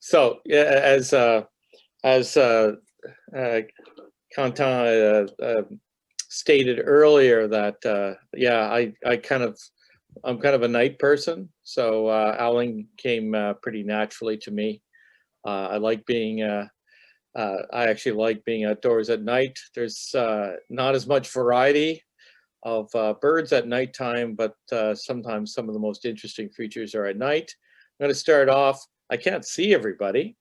So yeah, as uh, Quentin stated earlier, that yeah, I'm kind of a night person, so owling came pretty naturally to me. I like being I actually like being outdoors at night. There's not as much variety of birds at nighttime, but sometimes some of the most interesting creatures are at night. I'm going to start off. I can't see everybody,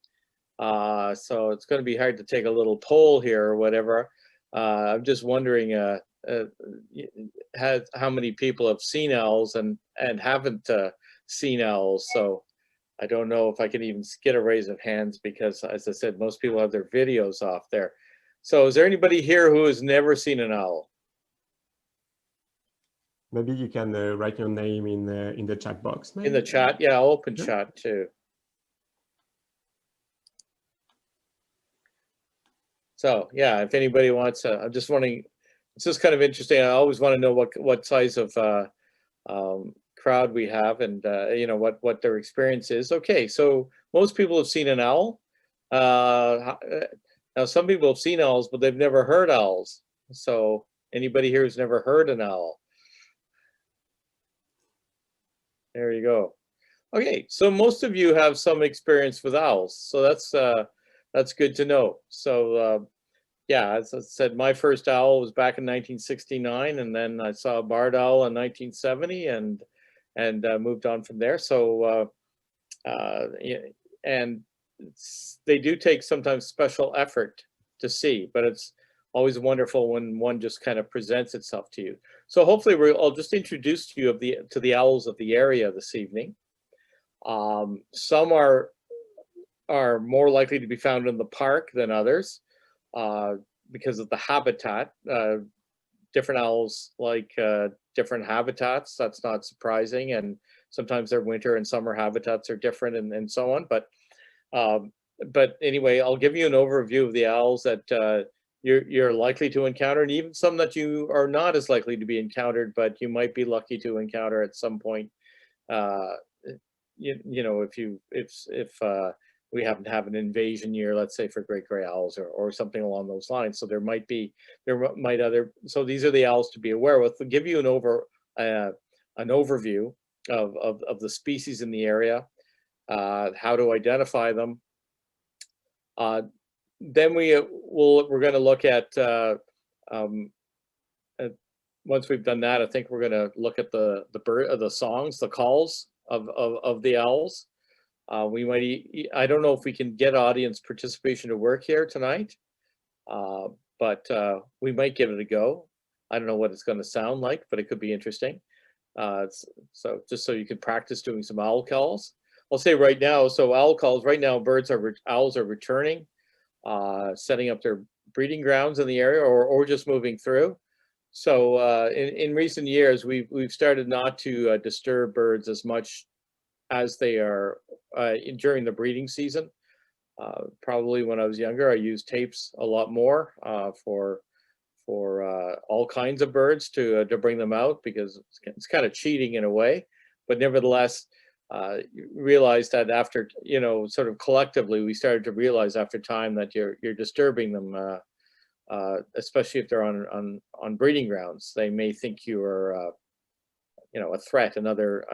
so it's going to be hard to take a little poll here or whatever. I'm just wondering uh, how many people have seen owls and haven't seen owls. So I don't know if I can even get a raise of hands because, as I said, most people have their videos off there. So is there anybody here who has never seen an owl? Maybe you can write your name in the chat box. Maybe. In the chat? Yeah, I'll open chat too. So yeah, if anybody wants to, I'm just wondering, it's just kind of interesting. I always want to know what size of crowd we have and you know, what their experience is. Okay, so most people have seen an owl. Now some people have seen owls, but they've never heard owls. So anybody here who's never heard an owl? There you go. Okay, so most of you have some experience with owls, so that's good to know. So yeah, as I said, my first owl was back in 1969, and then I saw a barred owl in 1970, and moved on from there. So yeah, and they do take sometimes special effort to see, but it's always wonderful when one just kind of presents itself to you. So hopefully I'll just introduce you to the owls of the area this evening. Some are more likely to be found in the park than others because of the habitat. Different owls like different habitats. That's not surprising, and sometimes their winter and summer habitats are different, and so on. But anyway, I'll give you an overview of the owls that you're likely to encounter, and even some that you are not as likely to be encountered, but you might be lucky to encounter at some point. You know, if we happen to have an invasion year, let's say for great gray owls or something along those lines. So there might other. So these are the owls to be aware of. To give you an overview of the species in the area, how to identify them. Then we're going to look at once we've done that, I think we're going to look at the songs, the calls of the owls. We might, I don't know if we can get audience participation to work here tonight, but we might give it a go. I don't know what it's going to sound like, but it could be interesting. So just so you can practice doing some owl calls. I'll say right now, so owl calls, right now owls are returning, setting up their breeding grounds in the area or just moving through. So in recent years, we've started not to disturb birds as much as they are during the breeding season. Probably when I was younger, I used tapes a lot more for all kinds of birds to bring them out because it's kind of cheating in a way. But nevertheless, realized that after, you know, sort of collectively, we started to realize after time that you're disturbing them. Especially if they're on breeding grounds, they may think you are, you know, a threat, another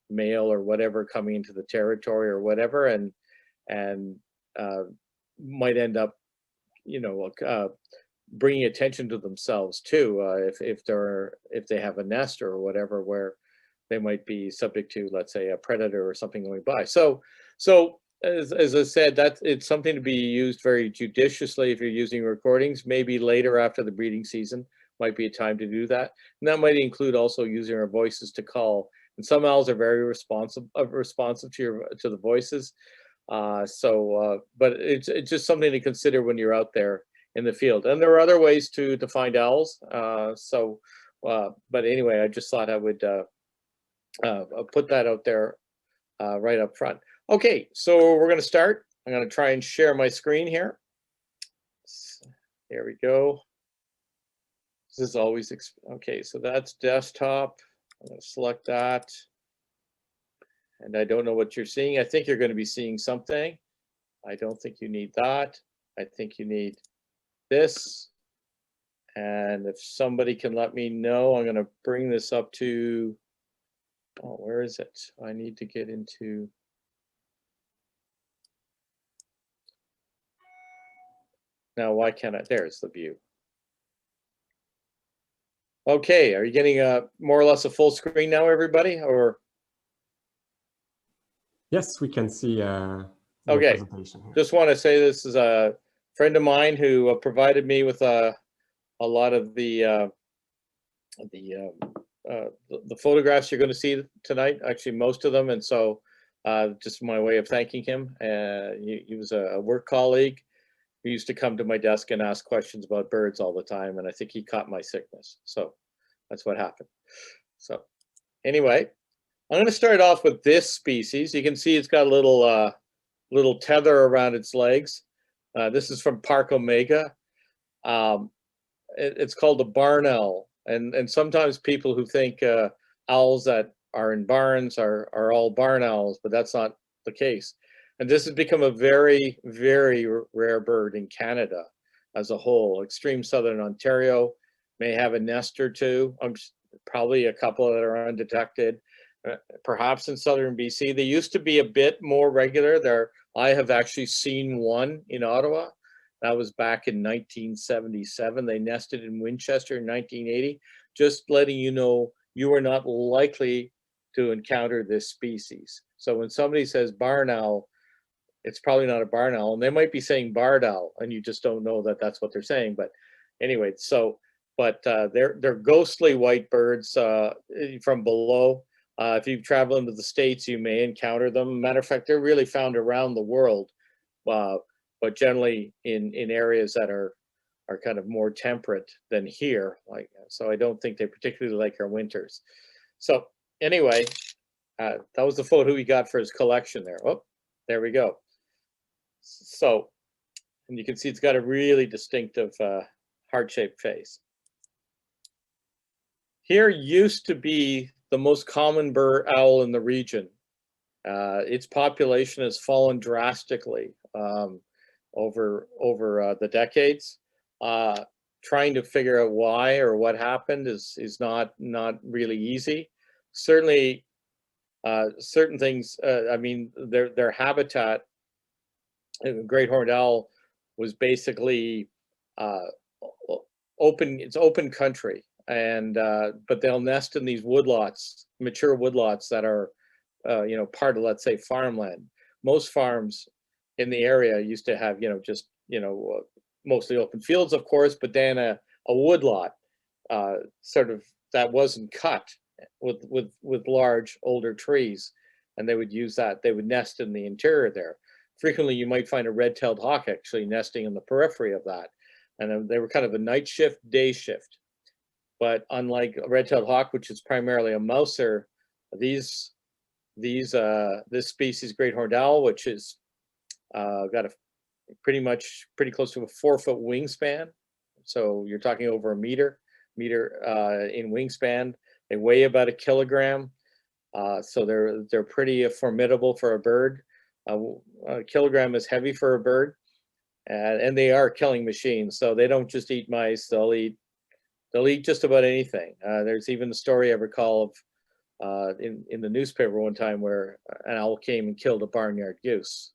male or whatever coming into the territory or whatever, and might end up, you know, bringing attention to themselves too, if they have a nest or whatever where they might be subject to, let's say, a predator or something going by. So as I said, that it's something to be used very judiciously if you're using recordings. Maybe later after the breeding season might be a time to do that. And that might include also using our voices to call. And some owls are very responsive to the voices. But it's just something to consider when you're out there in the field. And there are other ways to find owls. But anyway, I just thought I would put that out there right up front. Okay, so we're going to start. I'm going to try and share my screen here. There we go. This is always, okay, so that's desktop. I'm going to select that. And I don't know what you're seeing. I think you're going to be seeing something. I don't think you need that. I think you need this. And if somebody can let me know, I'm gonna bring this up to, oh, where is it? I need to get into, now why can't I, there's the view. Okay, are you getting more or less a full screen now, everybody, or? Yes, we can see the Okay, presentation here. just want to say this is a friend of mine who provided me with a lot of the photographs you're going to see tonight, actually most of them, and so just my way of thanking him. He was a work colleague who used to come to my desk and ask questions about birds all the time, and I think he caught my sickness, so that's what happened. So anyway, I'm going to start off with this species. You can see it's got a little tether around its legs. This is from Park Omega. It's called the barn owl, and sometimes people who think owls that are in barns are all barn owls, but that's not the case. And this has become a very, very rare bird in Canada as a whole. Extreme southern Ontario may have a nest or two. Probably a couple that are undetected. Perhaps in southern BC. They used to be a bit more regular. I have actually seen one in Ottawa. That was back in 1977. They nested in Winchester in 1980. Just letting you know, you are not likely to encounter this species. So when somebody says barn owl, it's probably not a barn owl, and they might be saying barred owl, and you just don't know that that's what they're saying. But anyway, so but they're ghostly white birds from below. If you travel into the States, you may encounter them. Matter of fact, they're really found around the world, but generally in areas that are kind of more temperate than here. So I don't think they particularly like our winters. So anyway, that was the photo he got for his collection there. Oh, there we go. So, and you can see it's got a really distinctive heart-shaped face. Here used to be the most common bird owl in the region. Its population has fallen drastically over the decades. Trying to figure out why or what happened is not really easy. Certainly, certain things. I mean, their habitat. Great horned owl was basically open. It's open country, and but they'll nest in these woodlots, mature woodlots that are part of, let's say, farmland. Most farms in the area used to have just mostly open fields, of course, but then a woodlot sort of that wasn't cut with large older trees, and they would use that. They would nest in the interior there. Frequently, you might find a red-tailed hawk actually nesting in the periphery of that. And they were kind of a night shift, day shift. But unlike a red-tailed hawk, which is primarily a mouser, this species, great horned owl, which is got a pretty close to a 4-foot wingspan. So you're talking over a meter in wingspan. They weigh about 1 kilogram. So they're pretty formidable for a bird. A kilogram is heavy for a bird, and they are killing machines. So they don't just eat mice; they'll eat just about anything. There's even a story I recall of in the newspaper one time where an owl came and killed a barnyard goose,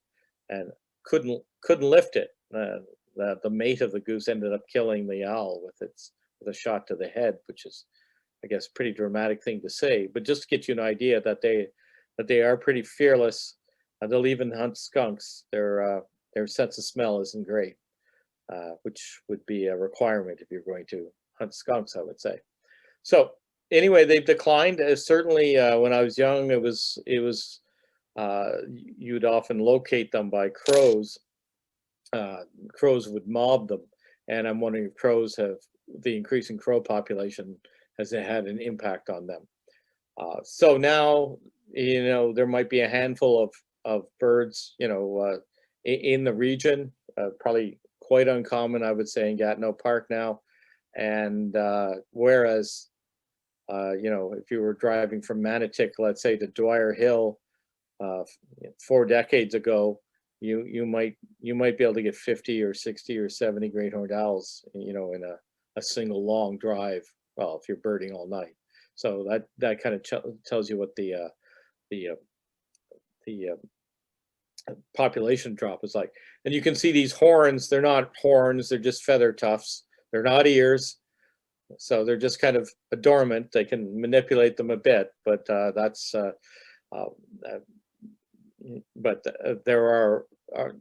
and couldn't lift it. The mate of the goose ended up killing the owl with a shot to the head, which is, I guess, a pretty dramatic thing to say. But just to get you an idea that they are pretty fearless. They'll even hunt skunks. Their sense of smell isn't great, which would be a requirement if you're going to hunt skunks, I would say. So anyway, they've declined. Certainly, when I was young, it was you'd often locate them by crows. Crows would mob them, and I'm wondering if crows have the increasing crow population has had an impact on them. So now, there might be a handful of birds, in the region, probably quite uncommon, I would say, in Gatineau Park now. And whereas, if you were driving from Manotick, let's say, to Dwyer Hill 4 decades ago, you might be able to get 50 or 60 or 70 great horned owls, you know, in a single long drive. Well, if you're birding all night, so that kind of tells you what the the population drop is like. And you can see these horns. They're not horns. They're just feather tufts. They're not ears. So they're just kind of dormant. They can manipulate them a bit, but there are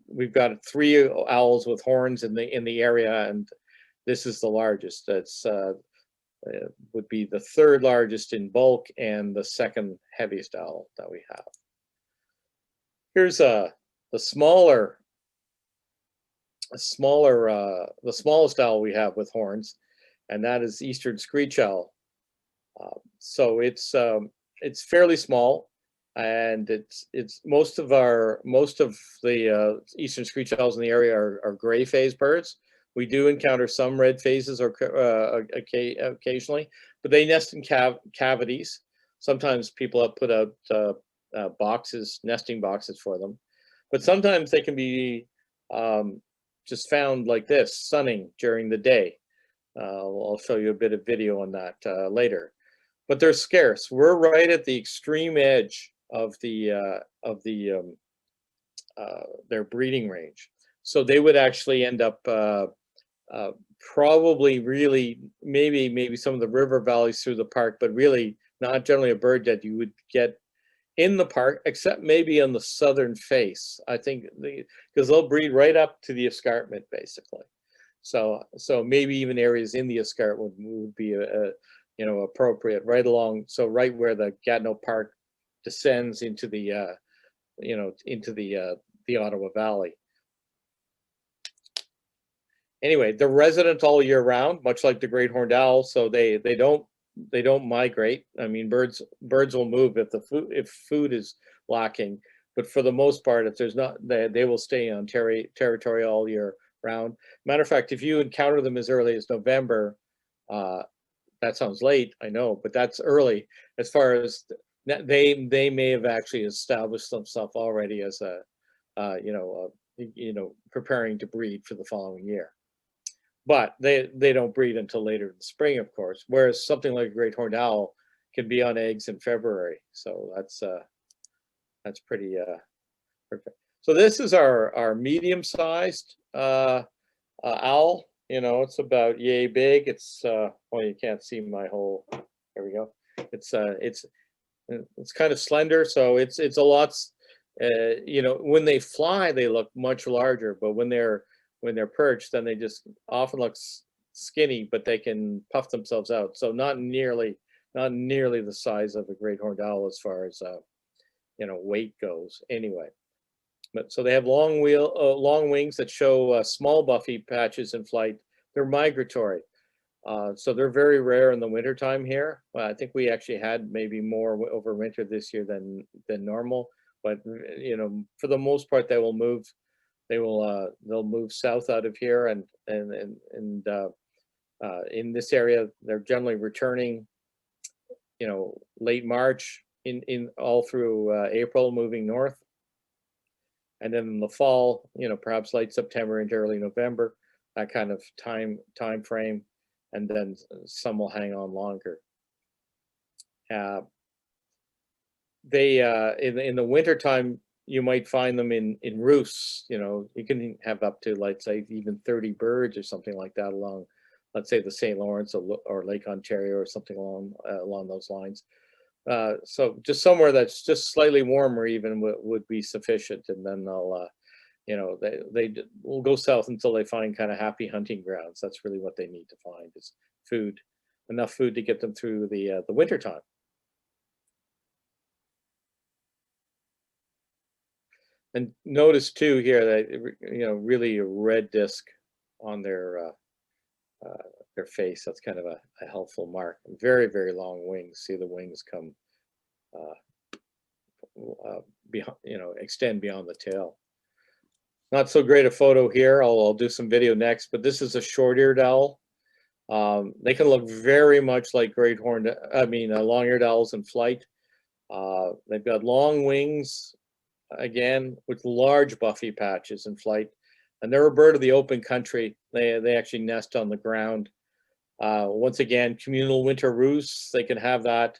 we've got 3 owls with horns in the area, and this is the largest. That's would be the 3rd largest in bulk and the 2nd heaviest owl that we have. Here's the smallest owl we have with horns, and that is eastern screech owl. So it's fairly small, and it's most of the eastern screech owls in the area are gray phase birds. We do encounter some red phases or occasionally, but they nest in cavities. Sometimes people have put out nesting boxes for them, but sometimes they can be just found like this, sunning during the day. I'll show you a bit of video on that later, but they're scarce. We're right at the extreme edge of their breeding range, so they would actually end up probably really maybe some of the river valleys through the park, but really not generally a bird that you would get in the park, except maybe on the southern face. I think because they'll breed right up to the escarpment basically. So maybe even areas in the escarpment would be appropriate right along. So right where the Gatineau Park descends into the the Ottawa Valley. Anyway, they're resident all year round, much like the great horned owl. So they don't migrate. I mean, birds will move if food is lacking, but for the most part, if there's not, they will stay on territory all year round. Matter of fact, if you encounter them as early as November, that sounds late, I know, but that's early. As far as they may have actually established themselves already as preparing to breed for the following year. But they don't breed until later in the spring, of course, whereas something like a great horned owl can be on eggs in February. So that's pretty perfect. So this is our medium-sized owl. You know, it's about yay big. It's well, you can't see my whole. There we go. It's kind of slender, so it's a lot. When they fly, they look much larger, but when they're perched, then they just often look skinny, but they can puff themselves out. So not nearly the size of a great horned owl as far as weight goes. Anyway, but so they have long wings that show small buffy patches in flight. They're migratory, so they're very rare in the wintertime here. Well, I think we actually had maybe more over winter this year than normal, but for the most part, they will move. They'll move south out of here, and in this area, they're generally returning, late March in all through April, moving north, and then in the fall, perhaps late September into early November, that kind of time frame, and then some will hang on longer. They in the wintertime, you might find them in roosts. You can have up to, like, say, even 30 birds or something like that along, let's say, the St. Lawrence or Lake Ontario or something along those lines. So just somewhere that's just slightly warmer even would be sufficient, and then they'll they will go south until they find kind of happy hunting grounds. That's really what they need to find, is food, enough food to get them through the winter time. And notice too here that really a red disc on their face. That's kind of a helpful mark. Very, very long wings. See the wings come extend beyond the tail. Not so great a photo here. I'll do some video next, but this is a short-eared owl. They can look very much like long-eared owls in flight. They've got long wings. again, with large buffy patches in flight. And they're a bird of the open country. They actually nest on the ground. Once again, communal winter roosts, they can have that.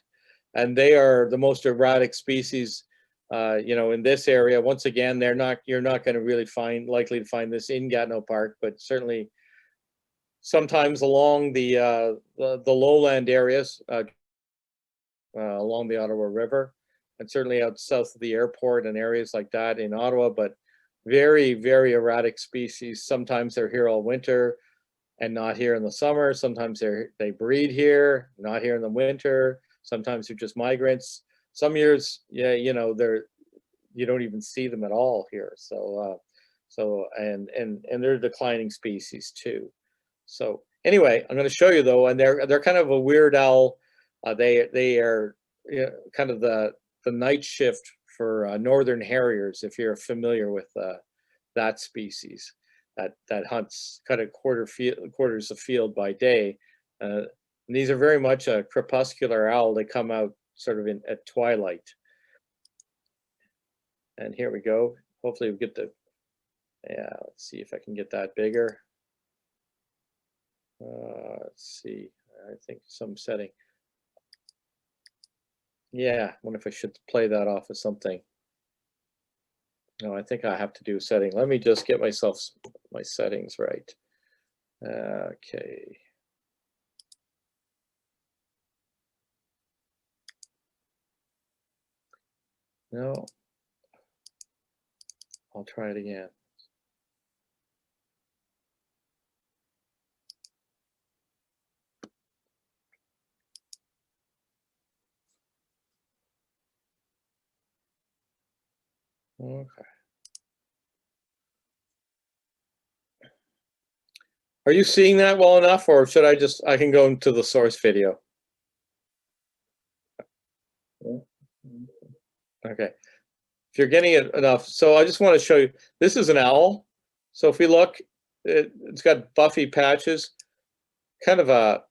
And they are the most erratic species, in this area. Once again, you're not going to really likely to find this in Gatineau Park, but certainly sometimes along the lowland areas, along the Ottawa River, and certainly out south of the airport and areas like that in Ottawa, but very, very erratic species. Sometimes they're here all winter and not here in the summer. Sometimes they breed here, not here in the winter. Sometimes they're just migrants. Some years, yeah, you don't even see them at all here. So, and they're declining species too. So anyway, I'm going to show you though, and they're kind of a weird owl. They are kind of the night shift for northern harriers, if you're familiar with that species that hunts kind of quarters of field by day. And these are very much a crepuscular owl. They come out sort of at twilight. And here we go. Hopefully we get let's see if I can get that bigger. Let's see, I think some setting. Yeah, I wonder if I should play that off of something. No, I think I have to do a setting. Let me just get my settings right. Okay. No, I'll try it again. Okay. Are you seeing that well enough, or should I can go into the source video? Okay. If you're getting it enough, so I just want to show you, this is an owl. So if we look, it's got buffy patches, kind of a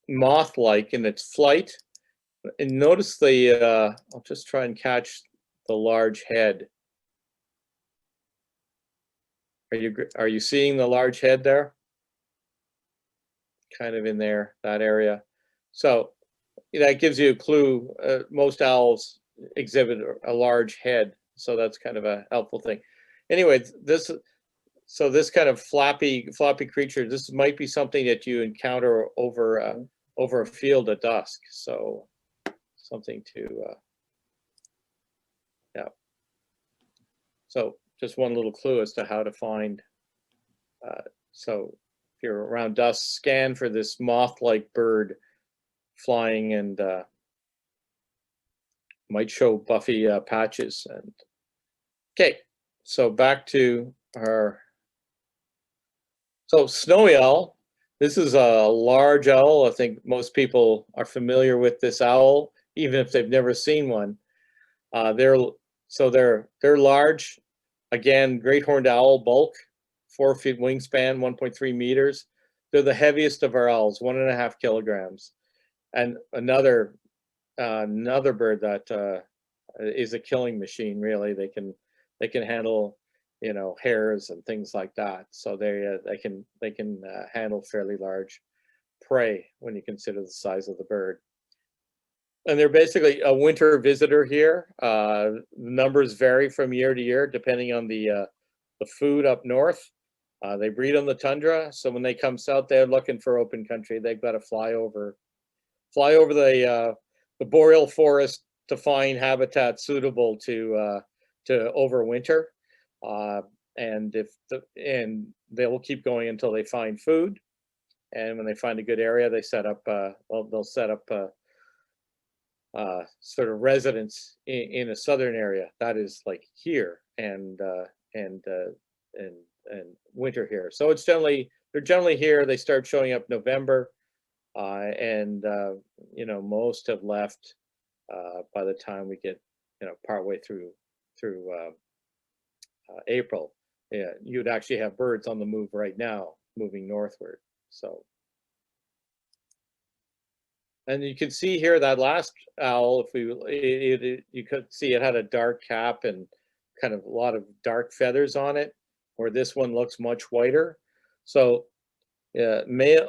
moth-like in its flight. And notice I'll just try and catch the large head. Are you seeing the large head there? Kind of in there, that area. So that gives you a clue. Most owls exhibit a large head, so that's kind of a helpful thing. Anyway, this kind of floppy creature, this might be something that you encounter over a field at dusk. So something to yeah. So just one little clue as to how to find. So if you're around dusk, scan for this moth-like bird flying, and might show buffy patches. And okay, so back to our. So snowy owl. This is a large owl. I think most people are familiar with this owl, even if they've never seen one. They're large. Again, great horned owl bulk, 4 feet wingspan, 1.3 meters. They're the heaviest of our owls, 1.5 kilograms. And another bird that is a killing machine. Really, they can handle hares and things like that. So they can handle fairly large prey when you consider the size of the bird. And they're basically a winter visitor here. Numbers vary from year to year depending on the food up north. They breed on the tundra, so when they come south, they're looking for open country. They've got to fly over the boreal forest to find habitat suitable to overwinter. And they will keep going until they find food. And when they find a good area, they set up. They'll set up sort of residence in a southern area that is like here, and winter here. So they're generally here. They start showing up November, and most have left by the time we get partway through April. Yeah, you'd actually have birds on the move right now, moving northward. So. And you can see here that last owl, you could see it had a dark cap and kind of a lot of dark feathers on it, where this one looks much whiter. So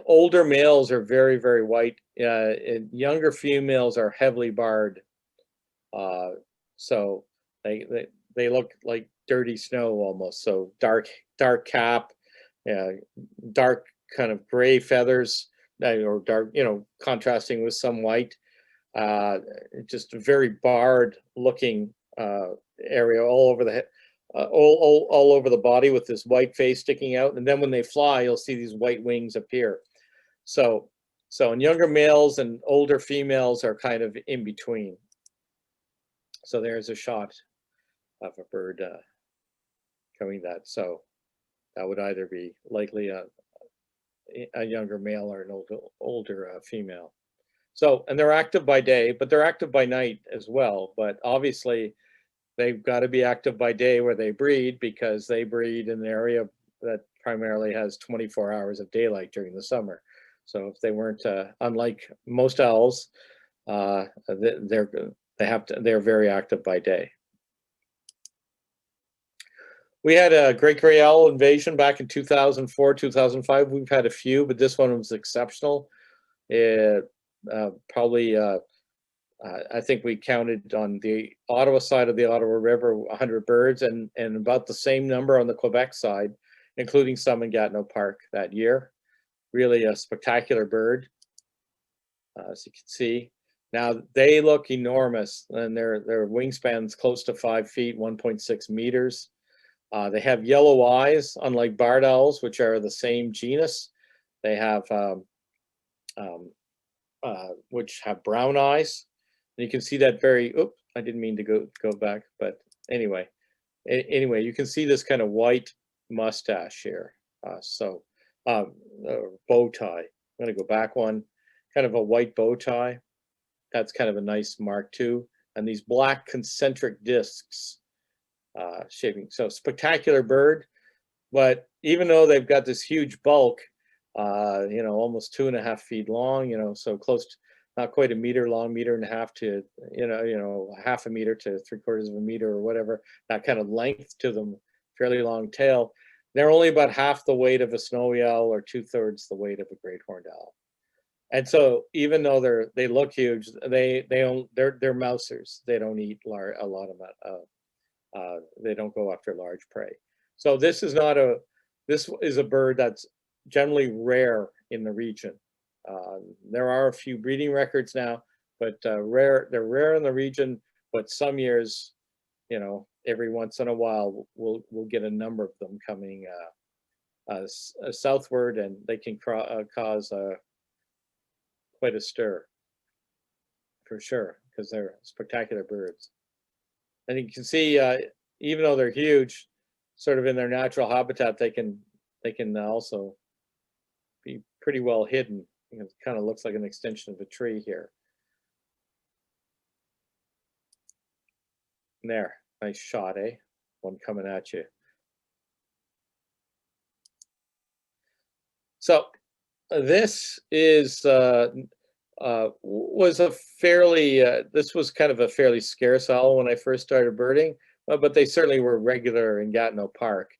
older males are very, very white. And younger females are heavily barred. So they look like dirty snow almost. So dark cap, dark kind of gray feathers, or dark, contrasting with some white. Just a very barred looking area all over the head. All over the body with this white face sticking out, and then when they fly, you'll see these white wings appear. So in younger males and older females are kind of in between. So there's a shot of a bird coming that. So that would either be likely a younger male or an older female. So, and they're active by day, but they're active by night as well. But obviously, they've got to be active by day where they breed, because they breed in an area that primarily has 24 hours of daylight during the summer. So if they weren't, unlike most owls, they're very active by day. We had a great gray owl invasion back in 2004, 2005. We've had a few, but this one was exceptional. Probably I think we counted on the Ottawa side of the Ottawa River 100 birds, and about the same number on the Quebec side, including some in Gatineau Park that year. Really a spectacular bird, as you can see. Now they look enormous, and their wingspan's close to 5 feet, 1.6 meters. They have yellow eyes, unlike barred owls, which are the same genus. They have which have brown eyes. And you can see that I didn't mean to go back, but anyway, you can see this kind of white mustache here. Bow tie. I'm going to go back one, kind of a white bow tie. That's kind of a nice mark too. And these black concentric discs shaping. So spectacular bird, but even though they've got this huge bulk, almost 2.5 feet long, so close to, not quite a meter long, 1.5 meters to, half a meter to 3/4 of a meter or whatever, that kind of length to them, fairly long tail. They're only about half the weight of a snowy owl or 2/3 the weight of a great horned owl. And so even though they look huge, they're mousers. They don't eat a lot of they don't go after large prey. So this is a bird that's generally rare in the region. There are a few breeding records now, but they're rare in the region. But some years, every once in a while, we'll get a number of them coming southward, and they can cause quite a stir, for sure, because they're spectacular birds. And you can see, even though they're huge, sort of in their natural habitat, they can also be pretty well hidden. It kind of looks like an extension of a tree here. And there, nice shot, eh? One coming at you. So this is was a fairly this was kind of a fairly scarce owl when I first started birding, but they certainly were regular in Gatineau Park,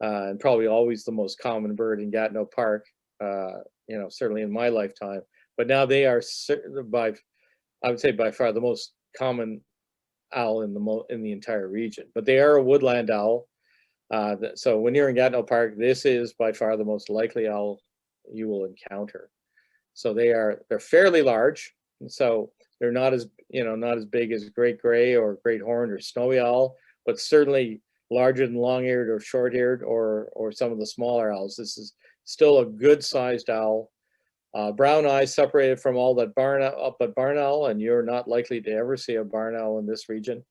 and probably always the most common bird in Gatineau Park. Certainly in my lifetime, but now they are I would say by far the most common owl in the entire region. But they are a woodland owl. So when you're in Gatineau Park, this is by far the most likely owl you will encounter. So they're fairly large. So they're not as big as great gray or great horned or snowy owl, but certainly larger than long-eared or short-eared or some of the smaller owls. This is still a good-sized owl. Brown eyes separated from all that barn owl, and you're not likely to ever see a barn owl in this region.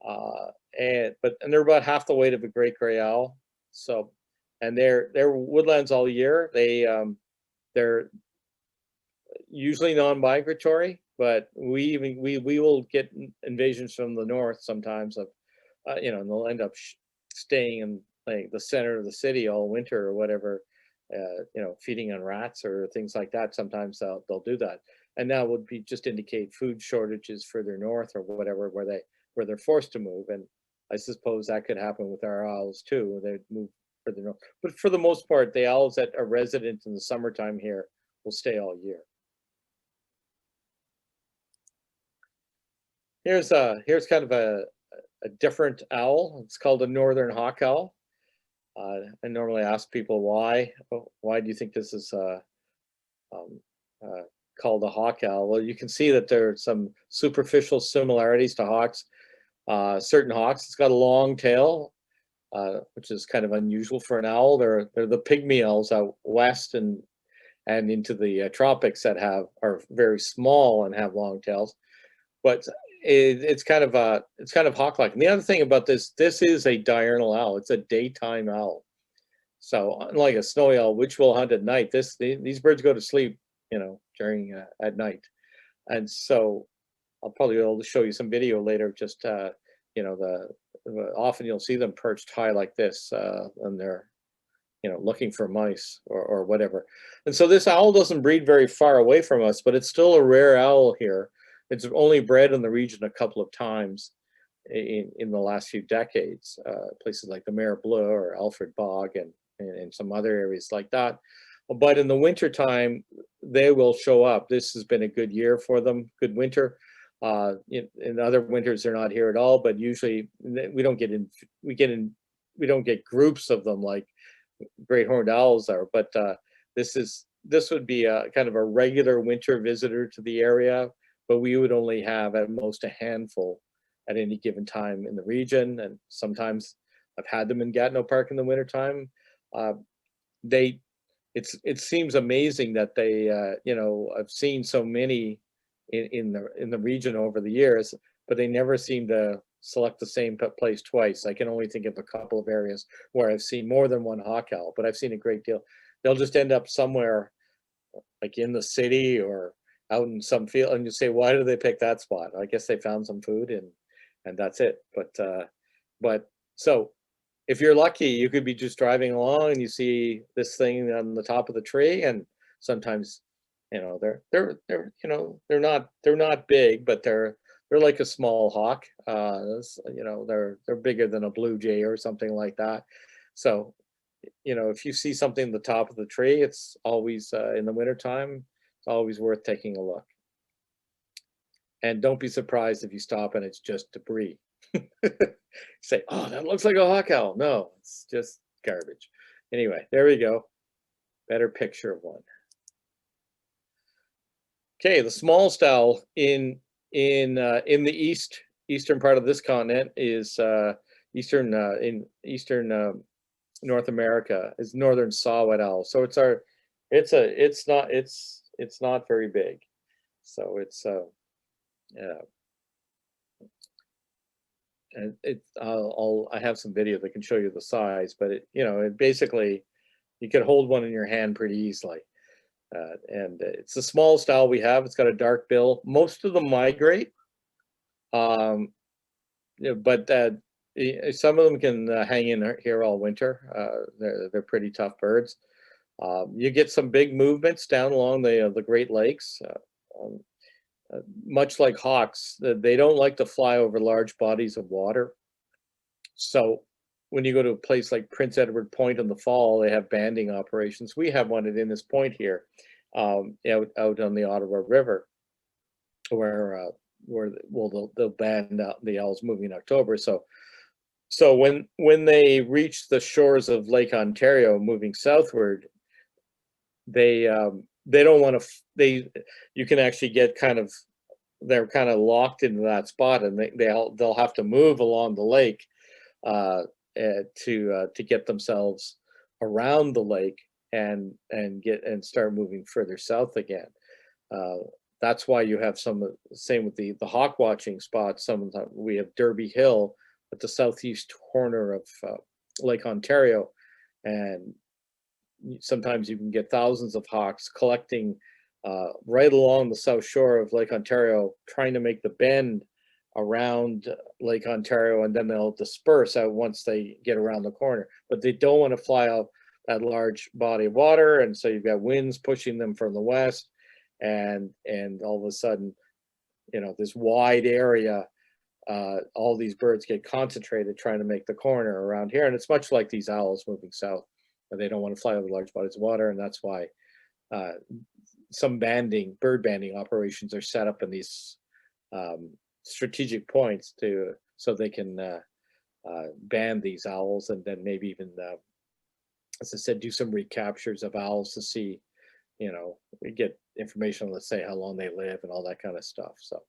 And they're about half the weight of a great gray owl. So, and they're woodlands all year. They're usually non-migratory, but we will get invasions from the north sometimes of, and they'll end up staying in like the center of the city all winter or whatever. Feeding on rats or things like that. Sometimes they'll do that, and that would be just indicate food shortages further north or whatever, where they're forced to move. And I suppose that could happen with our owls too. They'd move further north. But for the most part, the owls that are resident in the summertime here will stay all year. Here's kind of a different owl. It's called a northern hawk owl. I normally ask people why. Why do you think this is um, called a hawk owl? Well, you can see that there are some superficial similarities to hawks. Certain hawks, it's got a long tail, which is kind of unusual for an owl. They're the pygmy owls out west and into the tropics that are very small and have long tails. But it's kind of hawk-like. And the other thing about this is a diurnal owl. It's a daytime owl. So unlike a snowy owl, which will hunt at night, these birds go to sleep, during at night. And so I'll probably be able to show you some video later. Just often you'll see them perched high like this, and they're looking for mice or whatever. And so this owl doesn't breed very far away from us, but it's still a rare owl here. It's only bred in the region a couple of times in the last few decades, places like the Mare Bleu or Alfred Bog and some other areas like that. But in the wintertime, they will show up. This has been a good year for them, good winter. In other winters, they're not here at all, but usually we don't get groups of them like great horned owls are. But this would be a kind of a regular winter visitor to the area. But we would only have at most a handful at any given time in the region. And sometimes I've had them in Gatineau Park in the wintertime. It seems amazing that they, I've seen so many in the region over the years, but they never seem to select the same place twice. I can only think of a couple of areas where I've seen more than one hawk owl, but I've seen a great deal. They'll just end up somewhere like in the city or out in some field, and you say, why do they pick that spot? I guess they found some food and that's it. But so if you're lucky, you could be just driving along and you see this thing on the top of the tree, and sometimes they're not big, but they're like a small hawk. They're bigger than a blue jay or something like that. So if you see something at the top of the tree, it's always in the wintertime, it's always worth taking a look. And don't be surprised if you stop and it's just debris. Say, oh, that looks like a hawk owl. No, it's just garbage. Anyway, there we go. Better picture of one. Okay, the smallest owl in the eastern part of this continent is eastern North America is northern saw-whet owl. So it's not very big. So it's and I have some video that can show you the size, but it basically, you could hold one in your hand pretty easily. And it's the smallest owl we have. It's got a dark bill. Most of them migrate, but some of them can hang in here all winter. They're pretty tough birds. You get some big movements down along the Great Lakes. Much like hawks, they don't like to fly over large bodies of water. So when you go to a place like Prince Edward Point in the fall, they have banding operations. We have one at Innes Point here, out on the Ottawa River, where they'll band out the owls moving in October. So when they reach the shores of Lake Ontario, moving southward, they don't want to. You can actually get they're kind of locked into that spot, and they'll have to move along the lake to get themselves around the lake and start moving further south again. That's why you have same with the hawk watching spots. We have Derby Hill at the southeast corner of Lake Ontario, and sometimes you can get thousands of hawks collecting right along the south shore of Lake Ontario, trying to make the bend around Lake Ontario, and then they'll disperse out once they get around the corner. But they don't want to fly out that large body of water, and so you've got winds pushing them from the west, and all of a sudden, this wide area all these birds get concentrated trying to make the corner around here. And it's much like these owls moving south. They don't want to fly over large bodies of water, and that's why some bird banding operations are set up in these strategic points so they can band these owls, and then maybe even, as I said, do some recaptures of owls to see, we get information, let's say how long they live and all that kind of stuff. So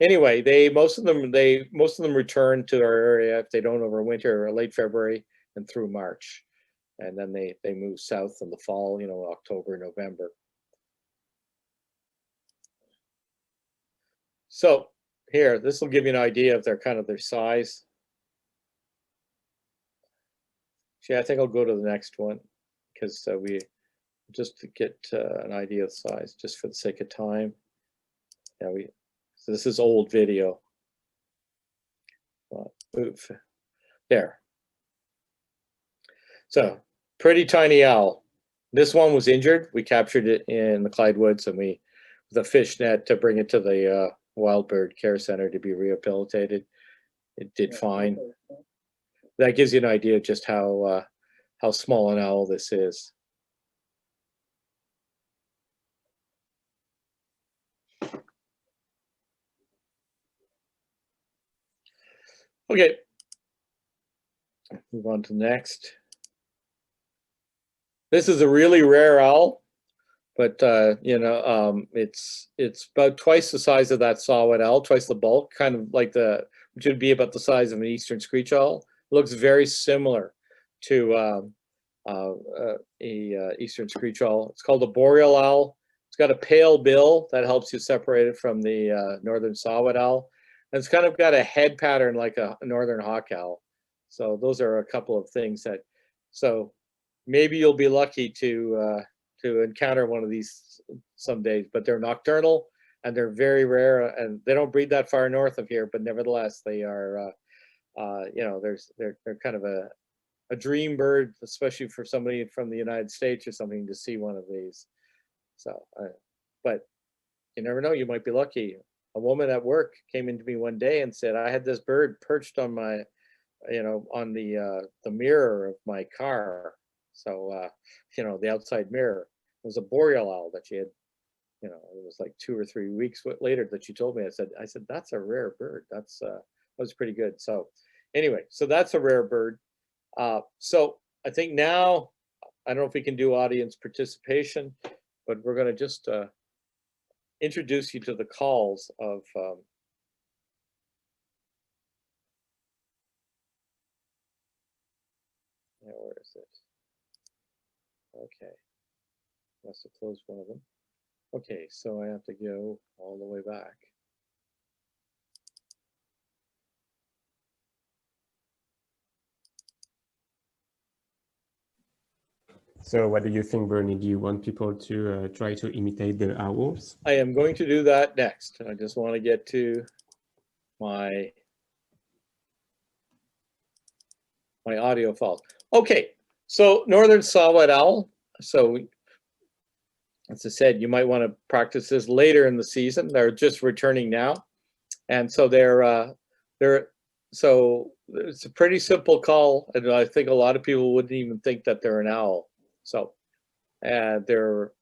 anyway, most of them return to our area if they don't overwinter, or late February and through March. And then they move south in the fall, October, November. So here, this will give you an idea of their size. Actually, I think I'll go to the next one, because we just to get an idea of size, just for the sake of time. Yeah, so this is old video. Oof. There. So pretty tiny owl. This one was injured. We captured it in the Clyde Woods, and with a fish net to bring it to the Wild Bird Care Center to be rehabilitated. It did fine. That gives you an idea of just how small an owl this is. Okay, move on to the next. This is a really rare owl, but it's about twice the size of that saw-whet owl, twice the bulk, kind of like which would be about the size of an eastern screech owl. It looks very similar to a eastern screech owl. It's called a boreal owl. It's got a pale bill that helps you separate it from the northern saw-whet owl. And it's kind of got a head pattern like a northern hawk owl. So those are a couple of things so maybe you'll be lucky to encounter one of these some days, but they're nocturnal and they're very rare, and they don't breed that far north of here, but nevertheless they are, they're kind of a dream bird, especially for somebody from the United States or something, to see one of these. So, but you never know, you might be lucky. A woman at work came into me one day and said, I had this bird perched on my, on the mirror of my car. So, the outside mirror. It was a boreal owl that she had, it was like 2 or 3 weeks later that she told me. I said, that's a rare bird. That was pretty good. So anyway, so that's a rare bird. So I think now, I don't know if we can do audience participation, but we're going to just introduce you to the calls of where is it? Okay, must have closed one of them. Okay, so I have to go all the way back. So what do you think, Bernie? Do you want people to try to imitate the owls? I am going to do that next. I just want to get to my audio files. Okay, so northern saw-whet owl. So as I said, you might want to practice this later in the season. They're just returning now, and so so it's a pretty simple call, and I think a lot of people wouldn't even think that they're an owl. So, their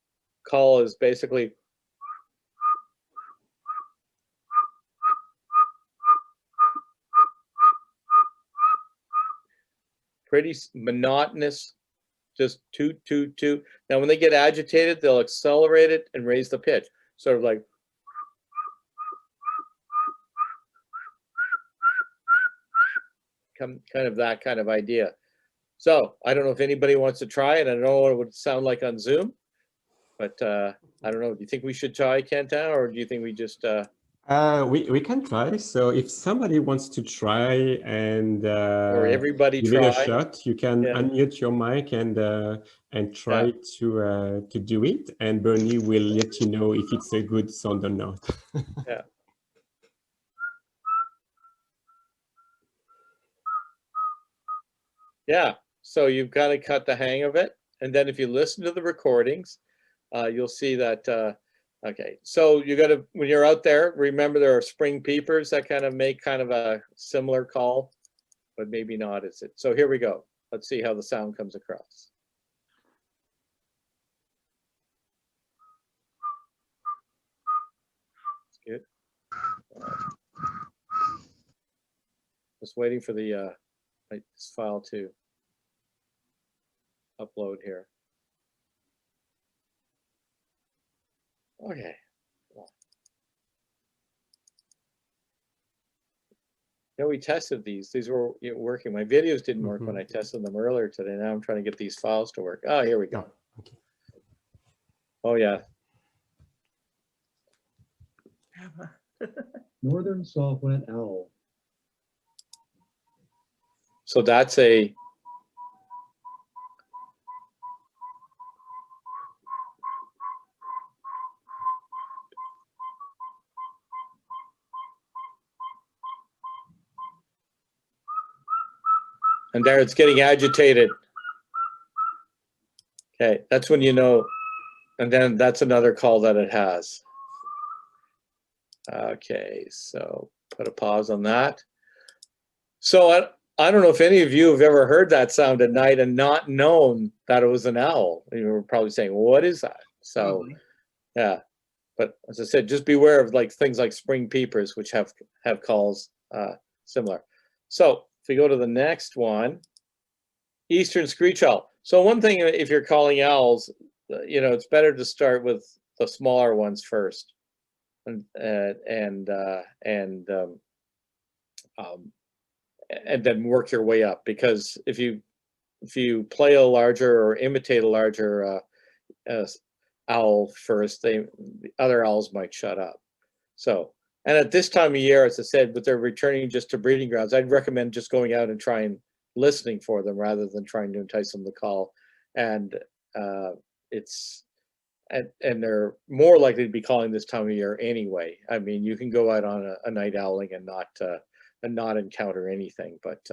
call is basically pretty monotonous, just toot, toot, toot. Now, when they get agitated, they'll accelerate it and raise the pitch, sort of like. Kind of that kind of idea. So I don't know if anybody wants to try it. I don't know what it would sound like on Zoom, but I don't know. Do you think we should try, Quentin, or do you think we just? We can try. So if somebody wants to try and or everybody give try. it a shot, you can unmute your mic and try to do it. And Bernie will let you know if it's a good sound or not. Yeah. Yeah. So you've got to cut the hang of it, and then if you listen to the recordings, you'll see that Okay, so you got to, when you're out there, remember there are spring peepers that kind of make kind of a similar call, but maybe not, is it? So here we go. Let's see how the sound comes across. Good. Just waiting for the this file to upload here. Okay. Yeah, we tested these. These were working. My videos didn't work when I tested them earlier today. Now I'm trying to get these files to work. Oh, here we go. Okay. Oh, yeah. Northern softland owl. So that's a and there it's getting agitated. Okay, that's when you know, and then that's another call that it has. Okay, so put a pause on that. So I don't know if any of you have ever heard that sound at night and not known that it was an owl. You were probably saying, well, what is that? So, Probably. yeah. But as I said, just beware of like things like spring peepers, which have calls similar. So if we go to the next one, eastern screech owl. So one thing, if you're calling owls, it's better to start with the smaller ones first, and then work your way up. Because if you play a larger or imitate a larger owl first, the other owls might shut up. So, and at this time of year, as I said, but they're returning just to breeding grounds, I'd recommend just going out and trying listening for them rather than trying to entice them to call. And and they're more likely to be calling this time of year anyway. I mean, you can go out on a night owling and not encounter anything, but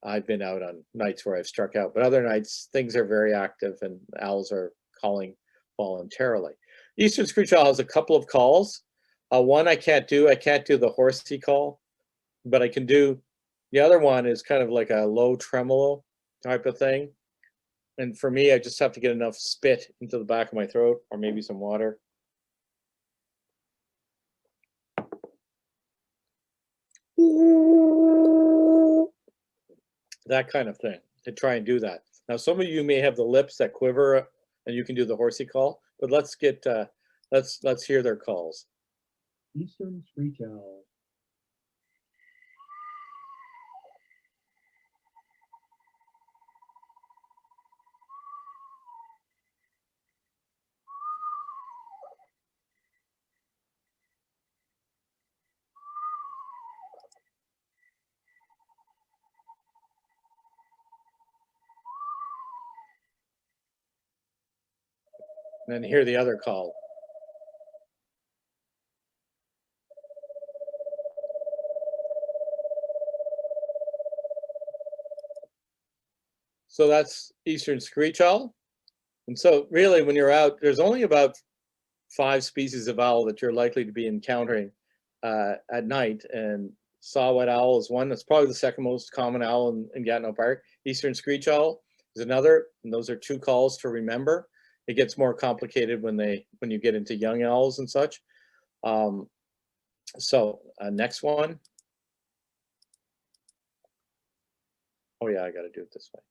I've been out on nights where I've struck out, but other nights things are very active and owls are calling voluntarily. Eastern screech owl has a couple of calls. One I can't do the horsey call, but I can do, the other one is kind of like a low tremolo type of thing. And for me, I just have to get enough spit into the back of my throat or maybe some water. That kind of thing, to try and do that. Now, some of you may have the lips that quiver and you can do the horsey call, but let's get, let's hear their calls. Eastern screech owl. And then hear the other call. So that's eastern screech owl. And so really when you're out, there's only about 5 species of owl that you're likely to be encountering at night. And saw-whet owl is one. That's probably the second most common owl in Gatineau Park. Eastern screech owl is another, and those are 2 calls to remember. It gets more complicated when you get into young owls and such. Next one. Oh yeah, I got to do it this way.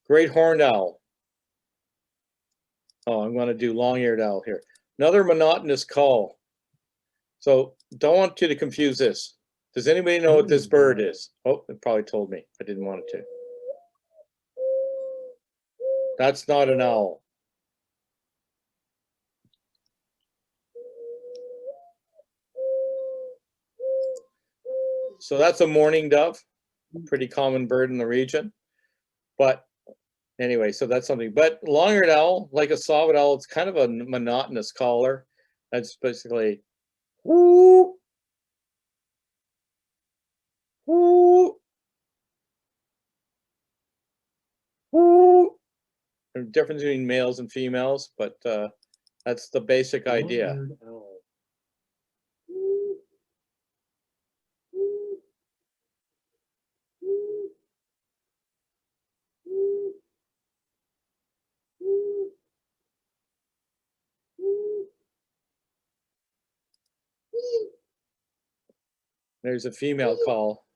Great horned owl. Oh, I'm going to do long-eared owl here. Another monotonous call. So don't want you to confuse this. Does anybody know what this bird is? Oh, it probably told me. I didn't want it to. That's not an owl. So that's a mourning dove, pretty common bird in the region. But anyway, so that's something. But long-eared owl, like a saw-whet owl, it's kind of a monotonous caller. That's basically whoo, whoo, whoo. There's a difference between males and females, but That's the basic idea. Long-eared owl. There's a female call.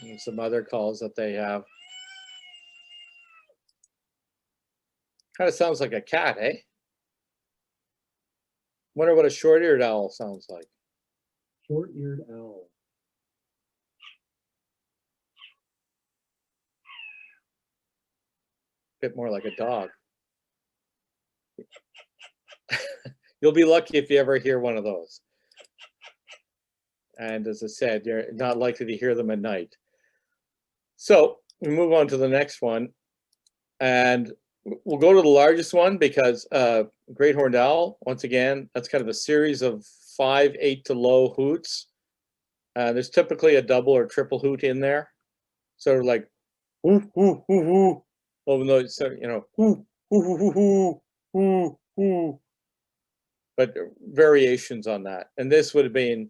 And some other calls that they have. Kind of sounds like a cat, eh? Wonder what a short-eared owl sounds like. Short-eared owl. Bit more like a dog. You'll be lucky if you ever hear one of those. And as I said, you're not likely to hear them at night. So we move on to the next one. And we'll go to the largest one because great horned owl, once again, that's kind of a series of 5 8 to low hoots. There's typically a double or triple hoot in there. Sort of like, whoo, whoo, whoo, whoo. Even though it's, you know, whoo, whoo, whoo, whoo, whoo, whoo. But variations on that. And this would have been,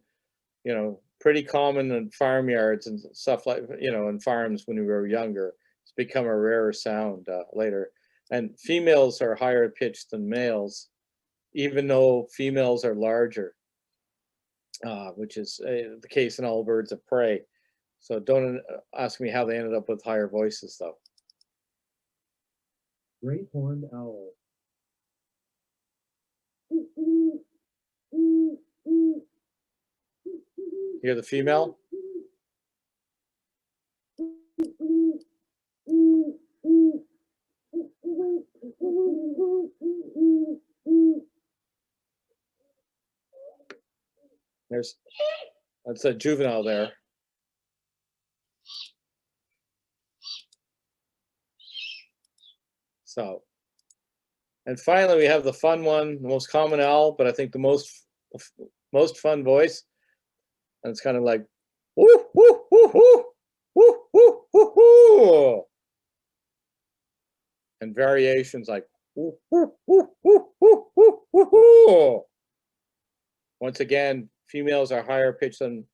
you know, pretty common in farmyards and stuff like, you know, in farms when we were younger. It's become a rarer sound later. And females are higher pitched than males, even though females are larger, which is the case in all birds of prey. So don't ask me how they ended up with higher voices, though. Great horned owl. Hear the female? That's a juvenile there. So, and finally we have the fun one, the most common owl, but I think the most fun voice. And it's kind of like, woo, woo, woo, woo, woo, woo, woo, woo. And variations like, woo, woo, woo, woo, woo, woo, woo, woo. Once again, females are higher pitched than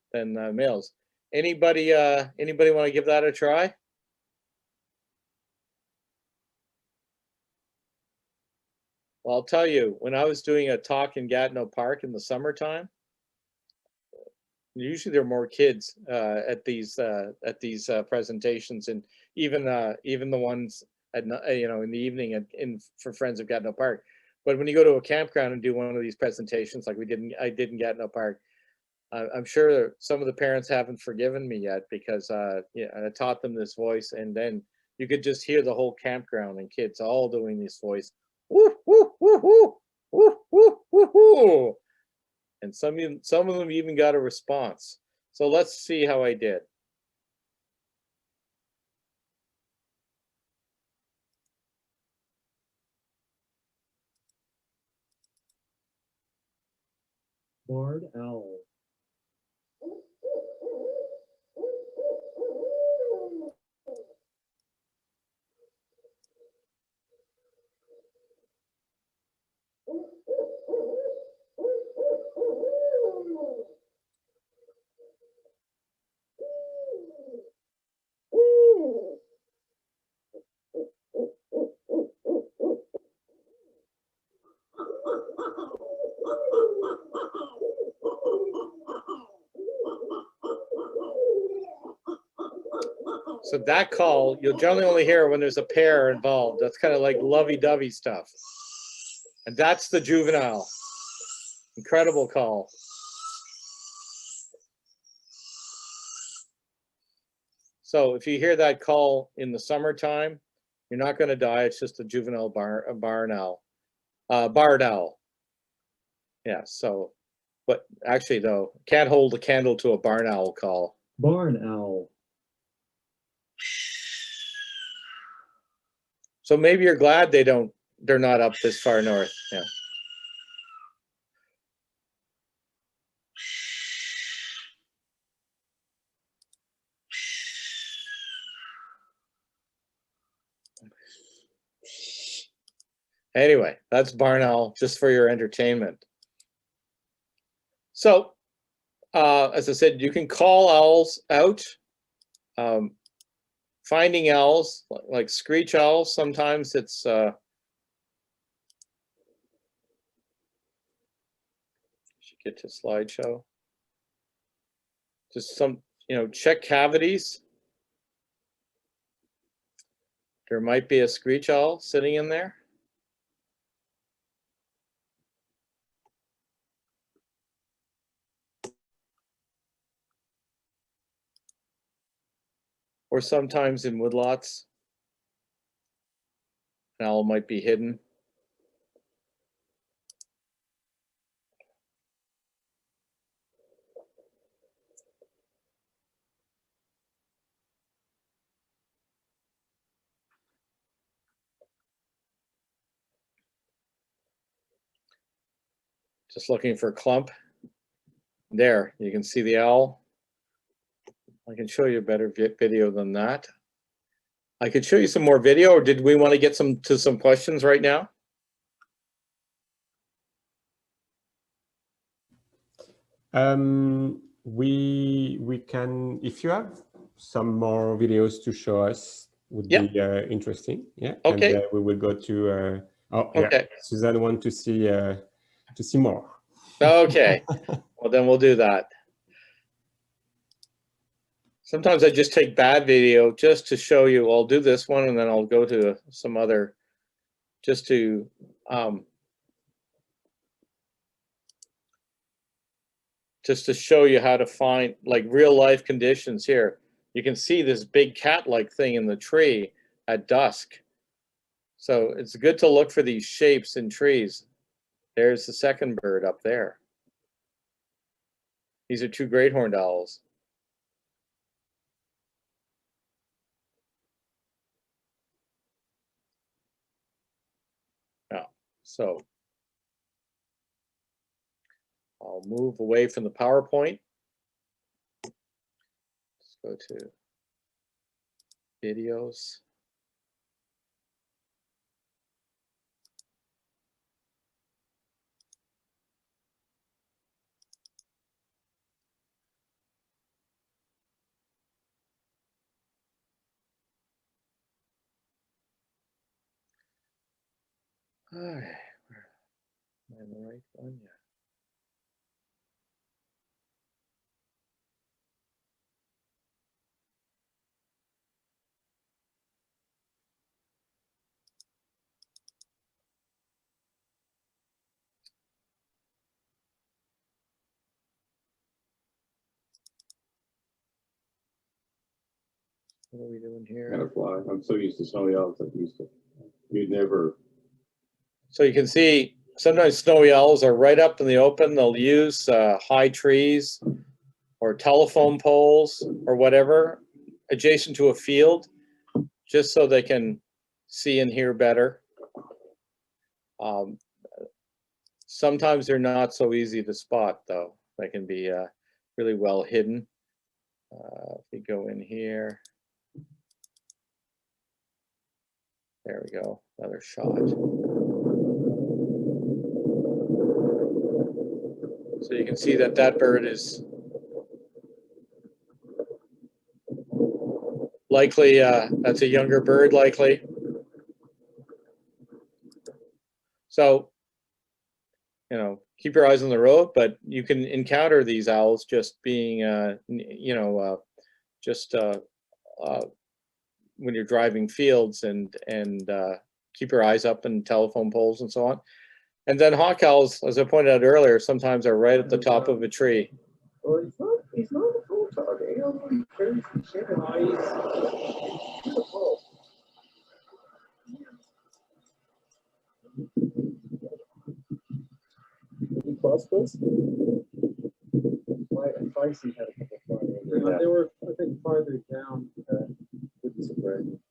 males. Anybody want to give that a try? Well, I'll tell you, when I was doing a talk in Gatineau Park in the summertime, usually there are more kids at these presentations, and even the ones at you know, in the evening for Friends of Gatineau Park. But when you go to a campground and do one of these presentations, like I did in Gatineau Park, I'm sure some of the parents haven't forgiven me yet because yeah, I taught them this voice, and then you could just hear the whole campground and kids all doing this voice. Woo, woo, woo, woo, woo, woo, woo, woo. And some of them even got a response. So let's see how I did. Barred owl. So that call, you'll generally only hear when there's a pair involved. That's kind of like lovey-dovey stuff. And that's the juvenile. Incredible call. So if you hear that call in the summertime, you're not going to die. It's just a juvenile barn owl. Barred owl. Yeah, so, but actually though, can't hold a candle to a barn owl call. Barn owl. So maybe you're glad they're not up this far north. Yeah. Anyway, that's barn owl, just for your entertainment. So, as I said, you can call owls out. Finding owls, like screech owls, sometimes it's should get to slideshow. Just some, check cavities. There might be a screech owl sitting in there. Or sometimes in woodlots, an owl might be hidden. Just looking for a clump. There, you can see the owl. I can show you a better video than that. I could show you some more video, or did we want to get to some questions right now? We can, if you have some more videos to show us, would be interesting. Yeah. Okay. And we will go to. Okay. Yeah. Suzanne wants to see more. Okay. Well, then we'll do that. Sometimes I just take bad video just to show you. I'll do this one, and then I'll go to some other, just to show you how to find like real life conditions here. You can see this big cat-like thing in the tree at dusk. So it's good to look for these shapes in trees. There's the second bird up there. These are two great horned owls. Yeah, so I'll move away from the PowerPoint. Let's go to videos. All right, am I in the right one? Yeah. What are we doing here? Gotta fly. I'm so used to snowy owls. You'd never. So you can see sometimes snowy owls are right up in the open. They'll use high trees or telephone poles or whatever adjacent to a field, just so they can see and hear better. Sometimes they're not so easy to spot, though. They can be really well hidden. If we go in here, there we go, another shot. So you can see that that bird is likely, that's a younger bird likely. So, keep your eyes on the road, but you can encounter these owls just being, when you're driving fields and keep your eyes up in telephone poles and so on. And then hawk owls, as I pointed out earlier, sometimes are right at the top of a tree. Well, he's not a full target. You know, he carries the shit and he's beautiful. You cross this? Feisty had a couple flying. They were, I think, farther down.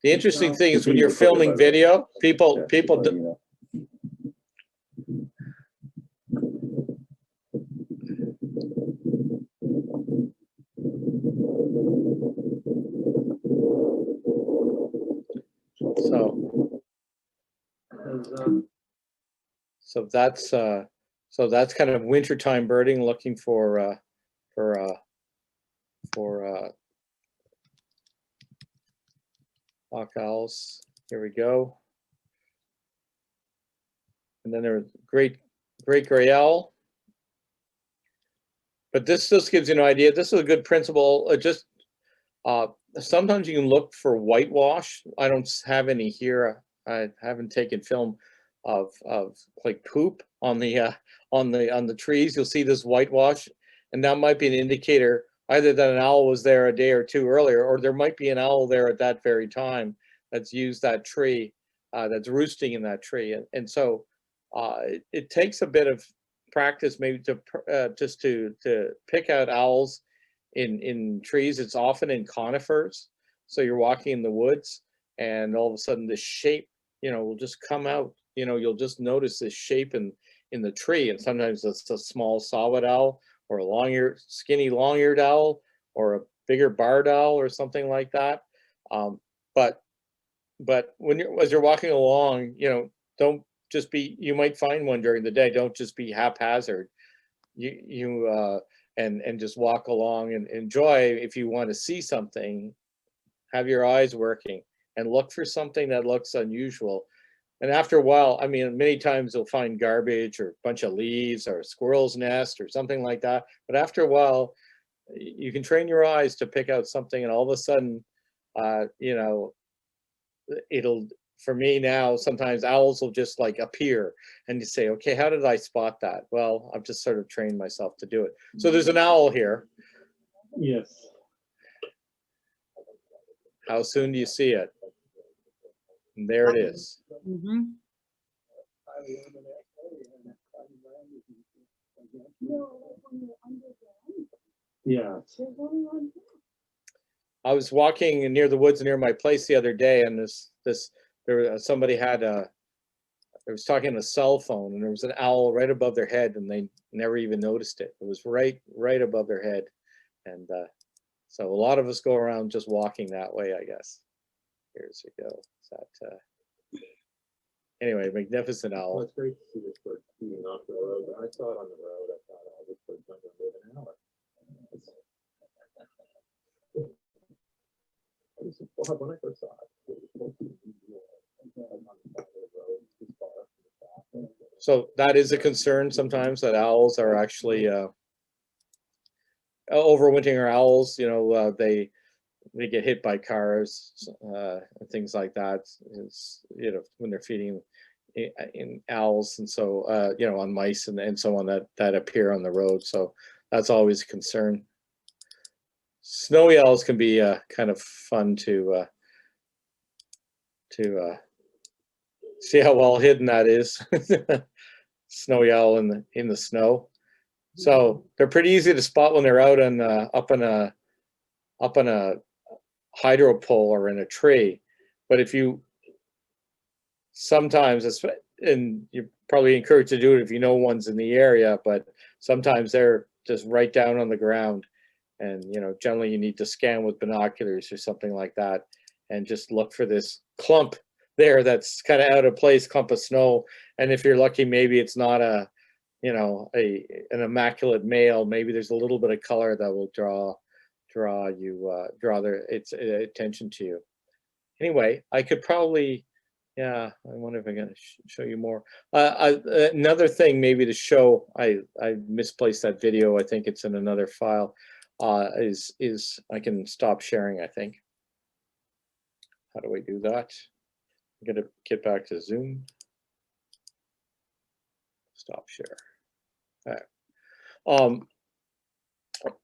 The interesting thing is when you're filming video, people so So that's kind of wintertime birding, looking for hawk owls. Here we go. And then there's great gray owl. But this just gives you an idea. This is a good principle. Sometimes you can look for whitewash. I don't have any here. I haven't taken film of like poop on the trees. You'll see this whitewash, and that might be an indicator either that an owl was there a day or two earlier, or there might be an owl there at that very time that's used that tree, that's roosting in that tree. And so it takes a bit of practice maybe to just to pick out owls in trees. It's often in conifers. So you're walking in the woods and all of a sudden the shape, will just come out. You'll just notice this shape in the tree, and sometimes it's a small saw-whet owl, or a skinny long-eared owl, or a bigger barred owl, or something like that. But as you're walking along, don't just be. You might find one during the day. Don't just be haphazard. And just walk along and enjoy. If you want to see something, have your eyes working and look for something that looks unusual. And after a while, I mean, many times you'll find garbage or a bunch of leaves or a squirrel's nest or something like that. But after a while, you can train your eyes to pick out something, and all of a sudden, for me now, sometimes owls will just like appear, and you say, okay, how did I spot that? Well, I've just sort of trained myself to do it. So there's an owl here. Yes. How soon do you see it? And there it is. Mm-hmm. Yeah. I was walking near the woods near my place the other day, and somebody was talking on a cell phone, and there was an owl right above their head, and they never even noticed it. It was right above their head. And so a lot of us go around just walking that way, I guess. Here's we go. Anyway, magnificent owl. Well, it's great to see this bird feeding off the road. When I saw it on the road, I thought, oh, this bird's not going to live an hour. When I first saw it, was so that is a concern sometimes, that owls are actually overwintering owls. They get hit by cars and things like that. It's, when they're feeding in owls, and so on mice and so on that appear on the road. So that's always a concern. Snowy owls can be kind of fun to see how well hidden that is. Snowy owl in the snow. So they're pretty easy to spot when they're out on up on a hydro pole or in a tree. But if you sometimes, and you're probably encouraged to do it if you know one's in the area, but sometimes they're just right down on the ground. And, generally you need to scan with binoculars or something like that, and just look for this clump there that's kind of out of place, clump of snow. And if you're lucky, maybe it's not an immaculate male. Maybe there's a little bit of color that will draw its attention to you. Anyway, I could probably, I wonder if I'm going to show you more. Another thing maybe to show, I misplaced that video. I think it's in another file. Is I can stop sharing, I think. How do I do that? I'm going to get back to Zoom. Stop share. All right.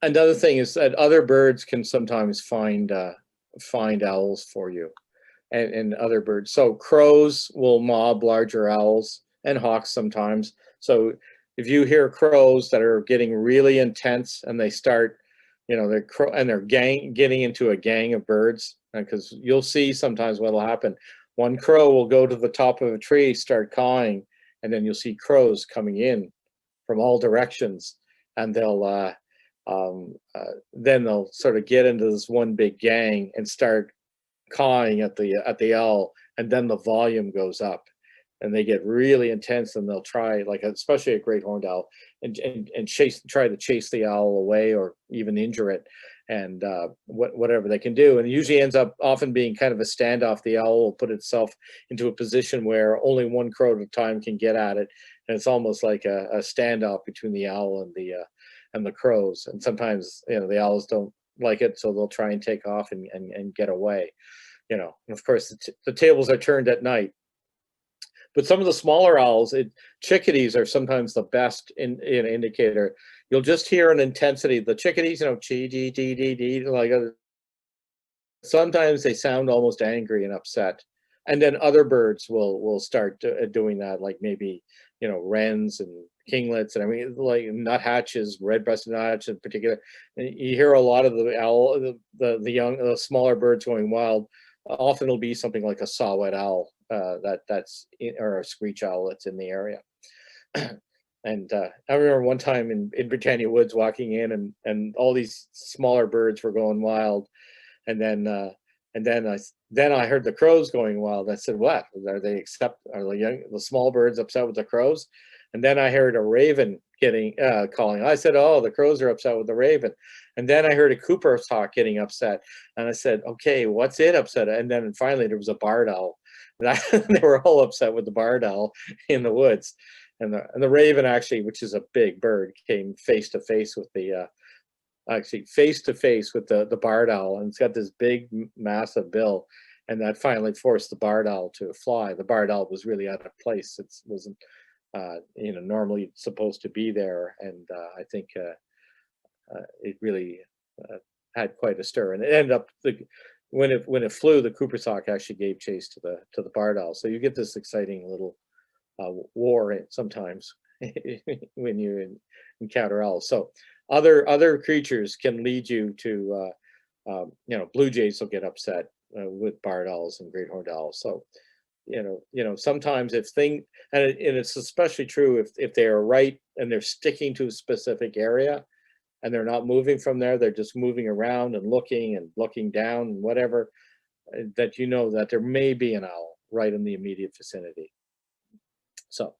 Another thing is that other birds can sometimes find owls for you, and other birds. So crows will mob larger owls, and hawks sometimes. So if you hear crows that are getting really intense, and they start, they're getting into a gang of birds, because you'll see sometimes what'll happen. One crow will go to the top of a tree, start cawing, and then you'll see crows coming in from all directions, and then they'll sort of get into this one big gang and start cawing at the owl, and then the volume goes up. and they get really intense, and they'll try, like especially a great horned owl, and try to chase the owl away or even injure it, and whatever they can do. And it usually ends up often being kind of a standoff. The owl will put itself into a position where only one crow at a time can get at it, and it's almost like a standoff between the owl and the crows. And sometimes, you know, the owls don't like it, so they'll try and take off and get away, you know. And of course the tables are turned at night. But some of the smaller owls, chickadees are sometimes the best indicator. You'll just hear an intensity. The chickadees, you know, chee dee dee dee dee, like sometimes they sound almost angry and upset. And then other birds will start doing that, like maybe, you know, wrens and kinglets, and I mean, like nuthatches, red-breasted nuthatch in particular. And you hear a lot of the owl, the smaller birds going wild. Often it'll be something like a saw-whet owl, or a screech owl that's in the area. And I remember one time in Britannia Woods walking in, and all these smaller birds were going wild, and then I heard the crows going wild. I said, "What? Are the small birds upset with the crows?" And then I heard a raven calling. I said, "Oh, the crows are upset with the raven." And then I heard a Cooper's hawk getting upset, and I said, "Okay, what's it upset?" And then finally there was a barred owl, and they were all upset with the barred owl in the woods. And the raven, actually, which is a big bird, came face to face with the barred owl, and it's got this big, massive bill, and that finally forced the barred owl to fly. The barred owl was really out of place. It wasn't, you know, normally supposed to be there, and I think it really had quite a stir. And it ended up when it flew, the Cooper's hawk actually gave chase to the barred owl. So you get this exciting little war sometimes when you encounter owls. So other creatures can lead you to, you know, blue jays will get upset with barred owls and great horned owls. So, you know, sometimes and it's especially true if they are right and they're sticking to a specific area and they're not moving from there, they're just moving around and looking down and whatever, that you know that there may be an owl right in the immediate vicinity. So